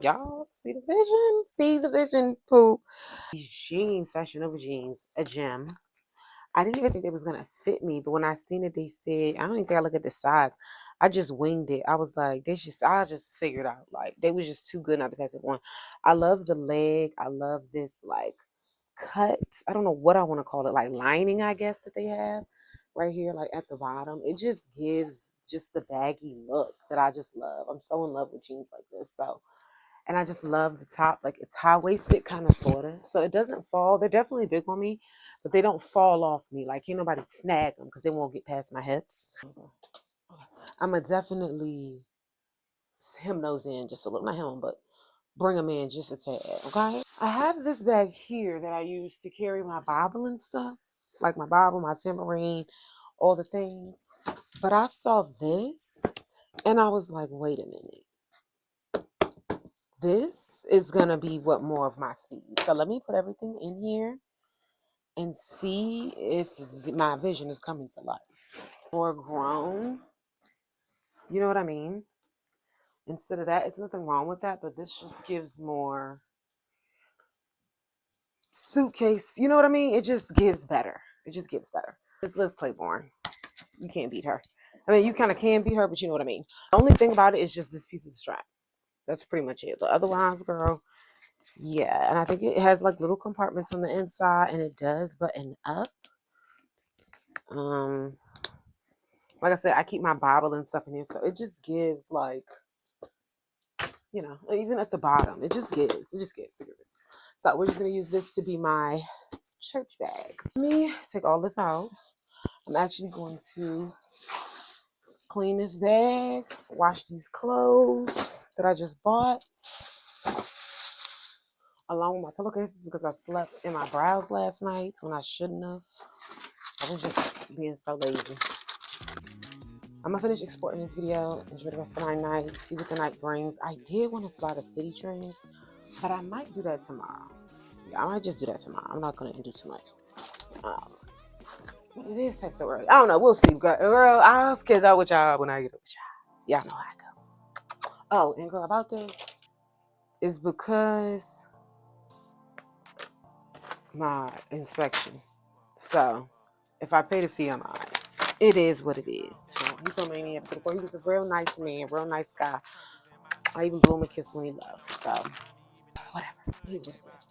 Y'all see the vision? See the vision, poop. These jeans, Fashion Nova jeans, a gem. I didn't even think they was gonna fit me, but when I seen it, they said, I don't even think I look at the size. I just winged it. I was like, I just figured out, like, they was just too good not to pass it on. I love the leg. I love this, like, cut. I don't know what I want to call it, like lining, I guess, that they have right here, like at the bottom. It just gives just the baggy look that I just love. I'm so in love with jeans like this. So, and I just love the top, like it's high-waisted kind of sorta, so it doesn't fall. They're definitely big on me, but they don't fall off me. Like, can't nobody snag them because they won't get past my hips. I'm gonna definitely hem those in just a little, not hem, but bring them in just a tad, okay? I have this bag here that I use to carry my Bible and stuff, like my Bible, my tambourine, all the things. But I saw this and I was like, wait a minute. This is gonna be what more of my speed. So let me put everything in here and see if my vision is coming to life. More grown, you know what I mean? Instead of that, it's nothing wrong with that, but this just gives more suitcase, you know what I mean? It just gives better. It just gives better. It's Liz Claiborne. You can't beat her. I mean, you kind of can beat her, but you know what I mean. The only thing about it is just this piece of the strap. That's pretty much it. But otherwise, girl, yeah. And I think it has like little compartments on the inside, and it does button up. Like I said, I keep my Bible and stuff in here, so it just gives like, you know, even at the bottom, it just gives. It just gives. So we're just gonna use this to be my church bag. Let me take all this out. I'm actually going to clean this bag, wash these clothes that I just bought, along with my pillowcases because I slept in my brows last night when I shouldn't have. I was just being so lazy. I'm gonna finish exporting this video, enjoy the rest of my night, see what the night brings. I did want to slide a city train, but I might do that tomorrow. Yeah, I might just do that tomorrow. I'm not gonna do too much. But it is so early. I don't know. We'll see. Girl, I'll skid out with y'all when I get up with y'all. Y'all know how I go. Oh, and girl, about this is because my inspection. So, if I pay the fee, I'm all right. It is what it is. He told me he was a real nice man, real nice guy. I even blew him a kiss when he left. So, whatever. It is what it is.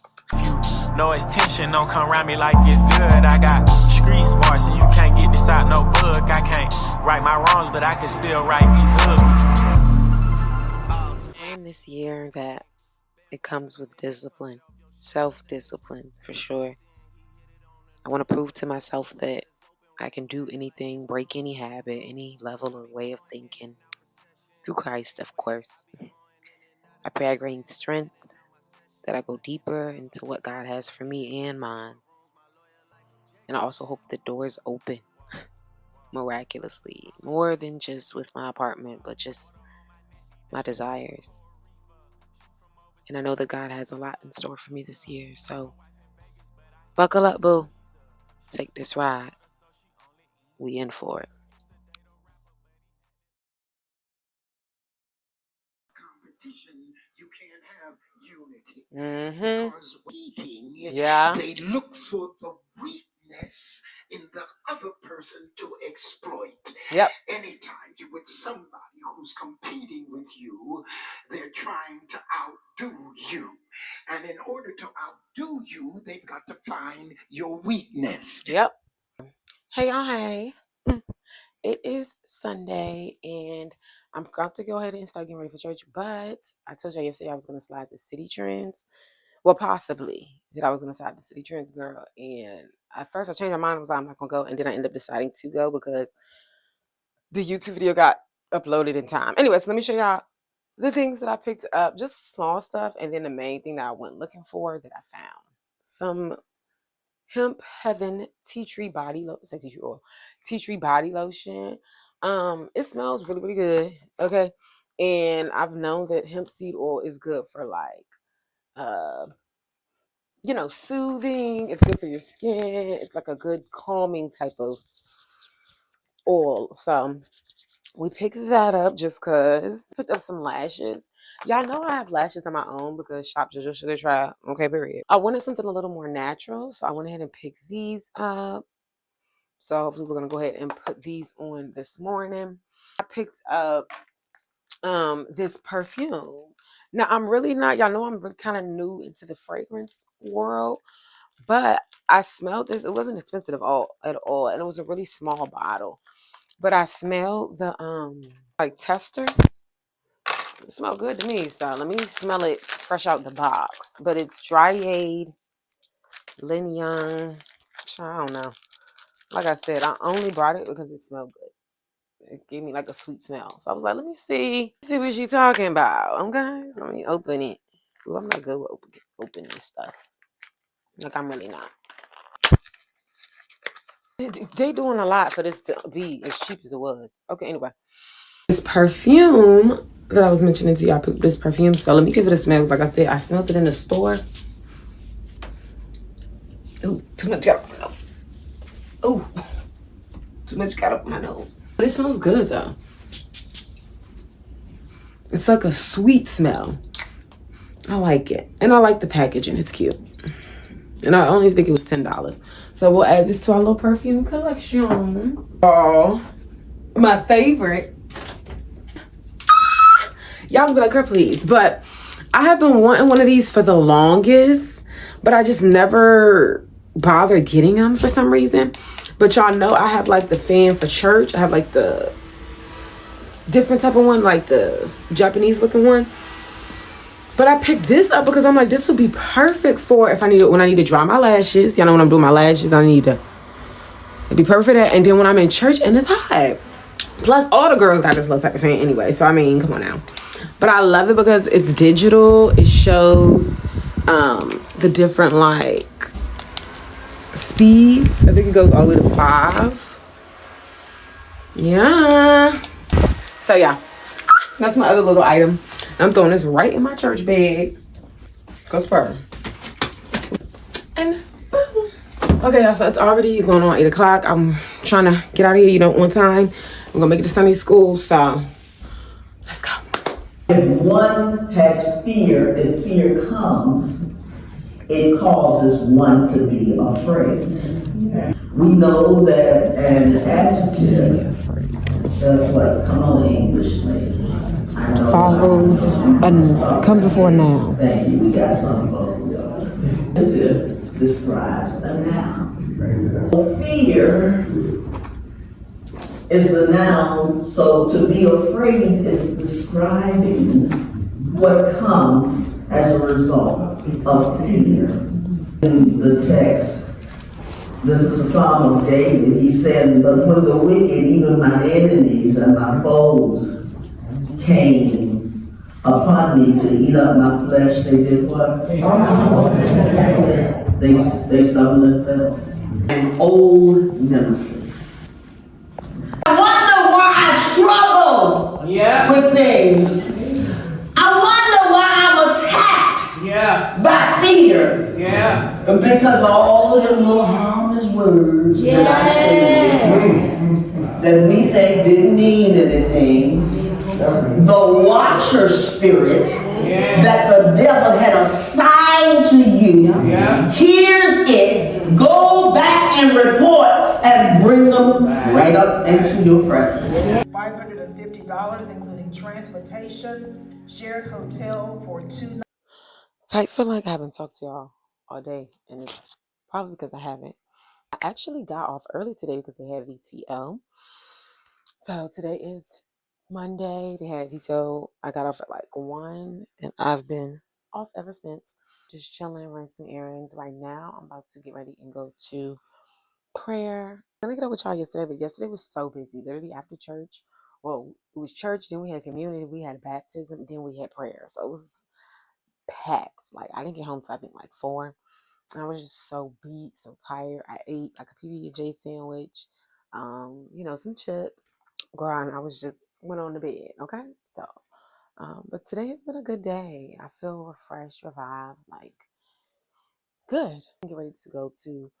No attention, don't come around me like it's good. I got street smart, so you can't get this out no book. I can't right my wrongs, but I can still right these hooks. learned this year that it comes with discipline, self-discipline for sure. I want to prove to myself that I can do anything, break any habit, any level or way of thinking through Christ, of course. I pray I gain strength, that I go deeper into what God has for me and mine. And I also hope the doors open miraculously, more than just with my apartment, but just my desires. And I know that God has a lot in store for me this year, so buckle up, boo. Take this ride. We in for it. Yeah. They look for the weakness in the other person to exploit. Yep. Anytime you're with somebody who's competing with you, they're trying to outdo you. And in order to outdo you, they've got to find your weakness. Yep. Hey, y'all. Hey. It is Sunday, and I'm about to go ahead and start getting ready for church. But I told y'all yesterday I was going to slide the city trends. Well, possibly that I was going to slide the city trends, girl. And at first I changed my mind. I was like, I'm not going to go. And then I ended up deciding to go because the YouTube video got uploaded in time. Anyways, let me show y'all the things that I picked up. Just small stuff. And then the main thing that I went looking for that I found. Some Hemp Heaven tea tree body lotion. Tea tree oil. Tea tree body lotion. It smells really, really good. Okay. And I've known that hemp seed oil is good for like soothing. It's good for your skin. It's like a good calming type of oil. So we picked that up just because. Picked up some lashes. Y'all know I have lashes on my own because Shop JoJo Sugar Trap. Okay, period. I wanted something a little more natural, so I went ahead and picked these up. So hopefully we're gonna go ahead and put these on this morning. I picked up this perfume. Now I'm really not, y'all know I'm really kind of new into the fragrance world, but I smelled this. It wasn't expensive at all, and it was a really small bottle. But I smelled the like tester. It smelled good to me, so let me smell it fresh out the box. But it's Dryade Lin Young. I don't know. Like I said, I only brought it because it smelled good. It gave me like a sweet smell. So I was like, let me see what she's talking about. Okay, so let me open it. Ooh, I'm not good with opening stuff. Like, I'm really not. They doing a lot for this to be as cheap as it was. Okay, anyway. This perfume that I was mentioning to you, I picked this perfume. So let me give it a smell. Like I said, I smelled it in the store. Ooh, too much got up my nose. Ooh, too much got up my nose. But it smells good though. It's like a sweet smell. I like it. And I like the packaging. It's cute. And I only think it was $10. So we'll add this to our little perfume collection. Oh, my favorite. Y'all can be like, girl, please. But I have been wanting one of these for the longest, but I just never bothered getting them for some reason. But y'all know I have like the fan for church. I have like the different type of one, like the Japanese looking one. But I picked this up because I'm like, this would be perfect for when I need to dry my lashes. Y'all know when I'm doing my lashes, it'd be perfect for that. And then when I'm in church and it's hot. Plus, all the girls got this little type of fan anyway. So, I mean, come on now. But I love it because it's digital. It shows the different, like, speeds. I think it goes all the way to 5. Yeah. So, yeah. That's my other little item. I'm throwing this right in my church bag. Goes per. And boom. Okay, y'all, so it's already going on 8 o'clock. I'm trying to get out of here, on time. I'm gonna make it to Sunday school, so let's go. If one has fear and fear comes, it causes one to be afraid. We know that an adjective, that's like, come on, English, lady. Follows and come before noun. Thank you, we got some folks. Adjective describes a noun. Fear is the noun, so to be afraid is describing what comes as a result of fear. In the text, this is a Psalm of David. He said, but when the wicked, even my enemies and my foes, came upon me to eat up my flesh, they did what? They stumbled and fell. An old nemesis. I wonder why I struggle with things. I wonder why I'm attacked by fear. Because of all of them little harmless words that I say that we think didn't mean anything. The watcher spirit that the devil had assigned to you hears it, go back and report and bring them right up into your presence. $550, including transportation, shared hotel for 2 nights. I feel like I haven't talked to y'all all day, and it's probably because I haven't. I actually got off early today because they had VTO. So today is Monday. They had VTO. I got off at like 1, and I've been off ever since. Just chilling, running some errands. Right now, I'm about to get ready and go to prayer. I didn't get up with y'all yesterday, but yesterday was so busy. Literally after church. Well, it was church, then we had community, we had baptism, then we had prayer. So it was packed. Like I didn't get home till I think like 4. I was just so beat, so tired. I ate like a PB&J sandwich, some chips. Girl, and I was just went on to bed. Okay, so, but today has been a good day. I feel refreshed, revived, like good. Get ready to go to.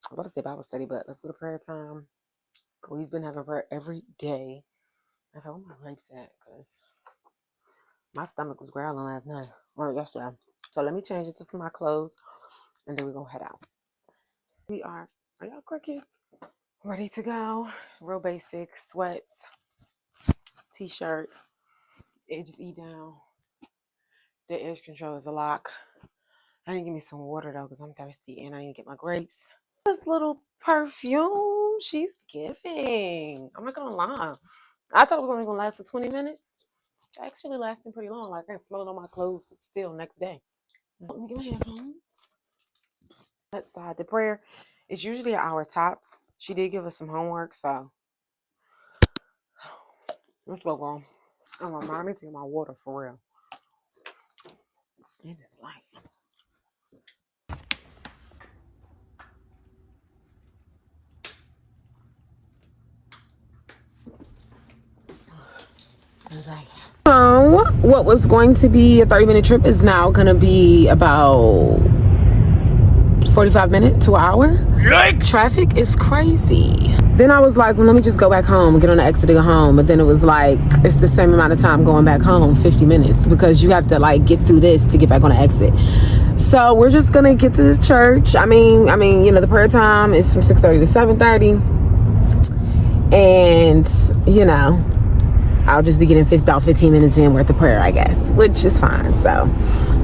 I'm about to say Bible study, but let's go to prayer time. We've been having prayer every day. I felt where my grapes at because my stomach was growling last night or yesterday. So let me change it to my clothes, and then we're gonna head out. We are y'all cricket? Ready to go. Real basic sweats, t-shirt, edges E down. The edge control is a lock. I need to get me some water though because I'm thirsty, and I need to get my grapes. This little perfume, she's giving. I'm not gonna lie. I thought it was only gonna last for 20 minutes. It's actually lasting pretty long. Like I can smell it on my clothes still next day. Let me get my headphones. That side, the prayer is usually an hour tops. She did give us some homework, so let's go, girl. I'm remind me to get my water for real. It is light. So, what was going to be a 30-minute trip is now going to be about 45 minutes to an hour. Yikes! Traffic is crazy. Then I was like, well, let me just go back home and get on the exit to go home. But then it was like, it's the same amount of time going back home, 50 minutes, because you have to like get through this to get back on the exit. So we're just going to get to the church. I mean, the prayer time is from 6:30 to 7:30. And, I'll just be getting about 15 minutes in worth of prayer, I guess, which is fine. So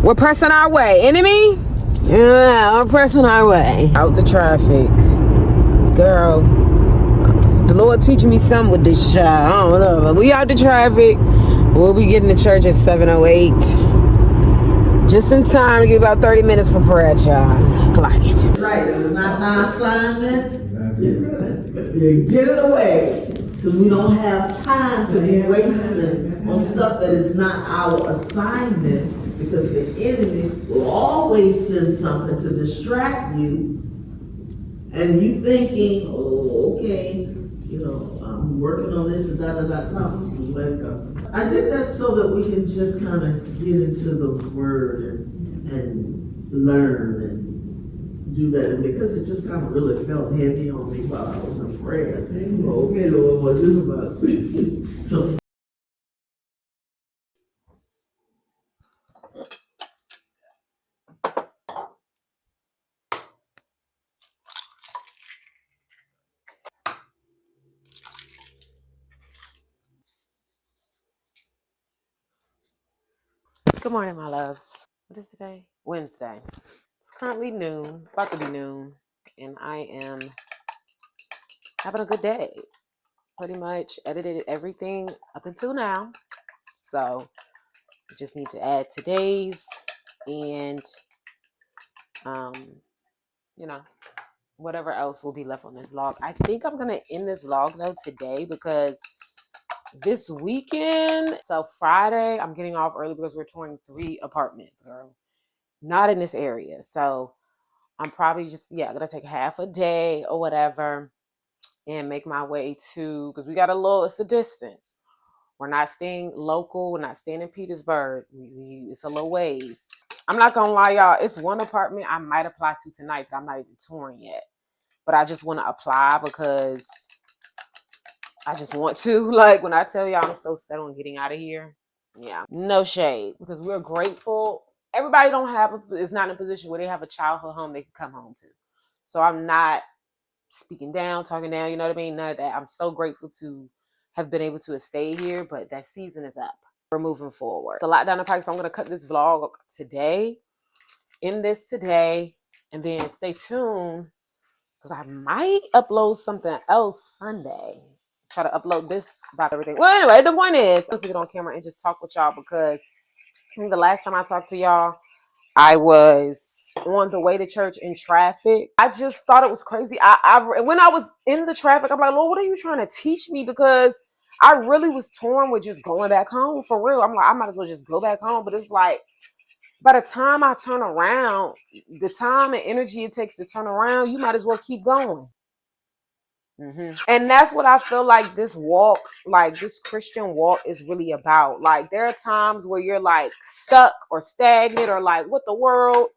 we're pressing our way. Enemy? Yeah, we're pressing our way. Out the traffic. Girl, the Lord teaching me something with this child. I don't know. We out the traffic. We'll be getting to church at 7:08. Just in time to get about 30 minutes for prayer, child. Clock it. Right, it was not my assignment. Get it away. Because we don't have time to be wasting on stuff that is not our assignment. Because the enemy will always send something to distract you. And you thinking, oh, okay, I'm working on this and da-da-da. No, let it go. I did that so that we can just kind of get into the word and learn and do that. And because it just kind of really felt heavy on me while I was in prayer. Okay, Lord, what is about this? So. Good morning, my loves. What is today? Wednesday. It's currently noon, about to be noon, and I am having a good day. Pretty much edited everything up until now. So Just need to add today's and you know, whatever else will be left on this vlog. I think I'm gonna end this vlog though today because this weekend, so Friday, I'm getting off early because we're touring 3 apartments, girl. Not in this area. So I'm probably just, gonna take half a day or whatever and make my way to, because we got it's a distance. We're not staying local. We're not staying in Petersburg. It's a little ways. I'm not gonna lie, y'all. It's one apartment I might apply to tonight that I'm not even touring yet. But I just want to apply because I just want to. Like, when I tell y'all I'm so set on getting out of here, yeah, no shade, because we're grateful. Everybody is not in a position where they have a childhood home they can come home to. So I'm not speaking down, talking down, you know what I mean? None of that. I'm so grateful to have been able to have stayed here, but that season is up. We're moving forward. The lockdown in Pike, so I'm going to cut this vlog today, end this today, and then stay tuned because I might upload something else Sunday. Try to upload this about everything. Well, anyway, the point is, let's get on camera and just talk with y'all because I think the last time I talked to y'all, I was on the way to church in traffic. I just thought it was crazy. When I was in the traffic, I'm like, Lord, what are you trying to teach me? Because I really was torn with just going back home for real. I'm like, I might as well just go back home. But it's like, by the time I turn around, the time and energy it takes to turn around, you might as well keep going. And that's what I feel like this walk, like this Christian walk is really about. Like, there are times where you're like stuck or stagnant or like, what the world?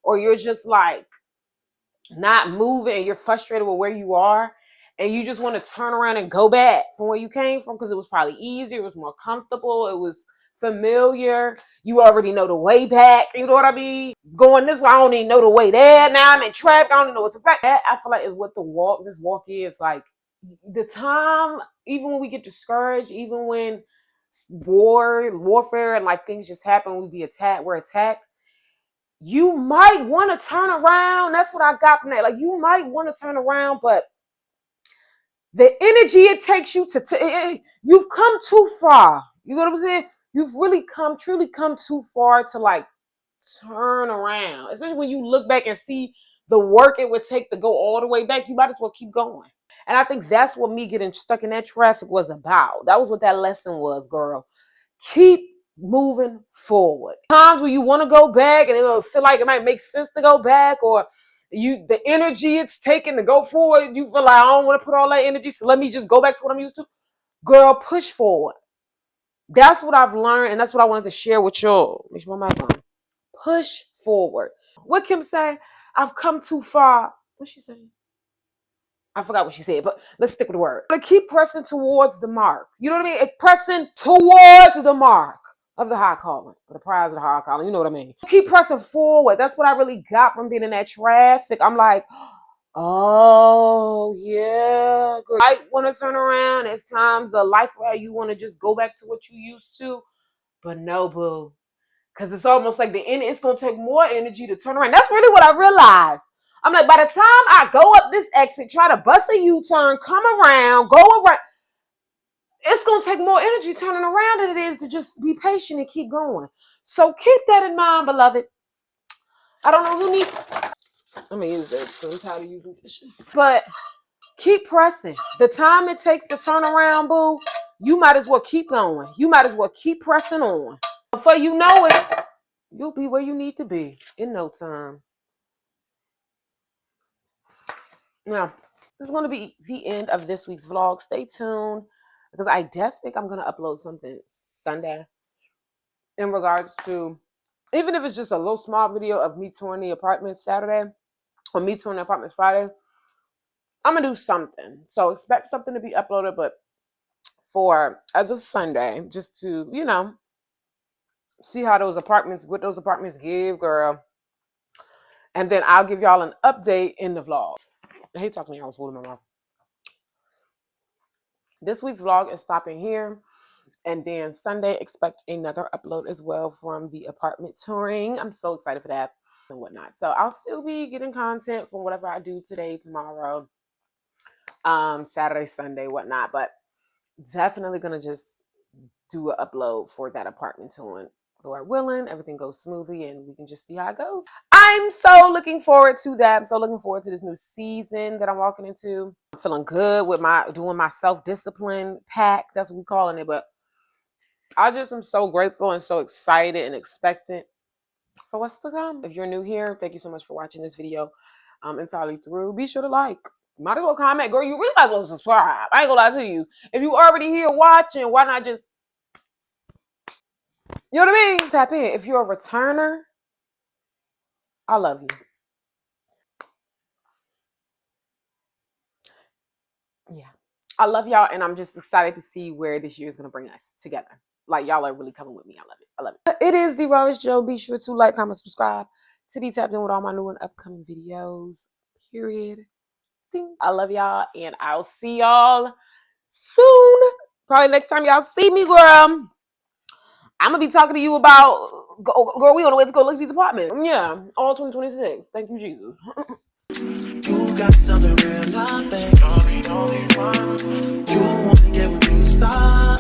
Or you're just like not moving and you're frustrated with where you are. And you just want to turn around and go back from where you came from because it was probably easier. It was more comfortable. It was familiar. You already know the way back. You know what I mean? Going this way, I don't even know the way there. Now I'm in traffic. I don't even know what's back. That I feel like is what this walk is. Like, the time, even when we get discouraged, even when warfare and like things just happen, we're attacked. You might want to turn around. That's what I got from that. Like, you might want to turn around, but the energy it takes you you've come too far. You know what I'm saying? You've really truly come too far to like turn around. Especially when you look back and see the work it would take to go all the way back. You might as well keep going. And I think that's what me getting stuck in that traffic was about. That was what that lesson was, girl. Keep moving forward. Times where you want to go back and it will feel like it might make sense to go back, or the energy it's taking to go forward, you feel like I don't want to put all that energy, so let me just go back to what I'm used to. Girl, push forward. That's what I've learned, and that's what I wanted to share with y'all. Make sure my mic on. Push forward. What Kim say? I've come too far. What's she saying? I forgot what she said, but let's stick with the word. To keep pressing towards the mark. You know what I mean? Pressing towards the mark of the high calling, or the prize of the high calling. You know what I mean? Keep pressing forward. That's what I really got from being in that traffic. I'm like, oh yeah. Good. I want to turn around. It's times of life where you want to just go back to what you used to, but no, boo. Because it's almost like it's going to take more energy to turn around. That's really what I realized. I'm like, by the time I go up this exit, try to bust a U-turn, come around, go around, it's going to take more energy turning around than it is to just be patient and keep going. So keep that in mind, beloved. I don't know who needs... I'm going to use this because I'm tired of using dishes. But keep pressing. The time it takes to turn around, boo, you might as well keep going. You might as well keep pressing on. Before you know it, you'll be where you need to be in no time. Now, this is going to be the end of this week's vlog. Stay tuned because I definitely think I'm going to upload something Sunday in regards to, even if it's just a little small video of me touring the apartments Saturday or me touring the apartments Friday. I'm going to do something. So expect something to be uploaded, but as of Sunday, just to, see how what those apartments give, girl. And then I'll give y'all an update in the vlog. I hate talking to y'all with food in my mouth. This week's vlog is stopping here. And then Sunday, expect another upload as well from the apartment touring. I'm so excited for that and whatnot. So I'll still be getting content from whatever I do today, tomorrow, Saturday, Sunday, whatnot. But definitely going to just do an upload for that apartment touring Lord willing, everything goes smoothly and we can just see how it goes. I'm so looking forward to that. I'm so looking forward to this new season that I'm walking into. I'm feeling good with doing my self-discipline pack. That's what we're calling it. But I just am so grateful and so excited and expectant for what's to come. If you're new here, thank you so much for watching this video entirely through. Be sure to like. Might as well comment. Girl, you really might as well subscribe. I ain't gonna lie to you. If you already here watching, why not just, you know what I mean? Tap in. If you're a returner, I love you. Yeah. I love y'all, and I'm just excited to see where this year is going to bring us together. Like, y'all are really coming with me. I love it. I love it. It is TheeRawestJo. Be sure to like, comment, subscribe to be tapped in with all my new and upcoming videos. Period. Ding. I love y'all, and I'll see y'all soon. Probably next time y'all see me, girl, I'm going to be talking to you about, girl, we on the way to go look at these apartments. Yeah, all 2026. Thank you, Jesus. You got something real, I think. You wanna get with me, stop.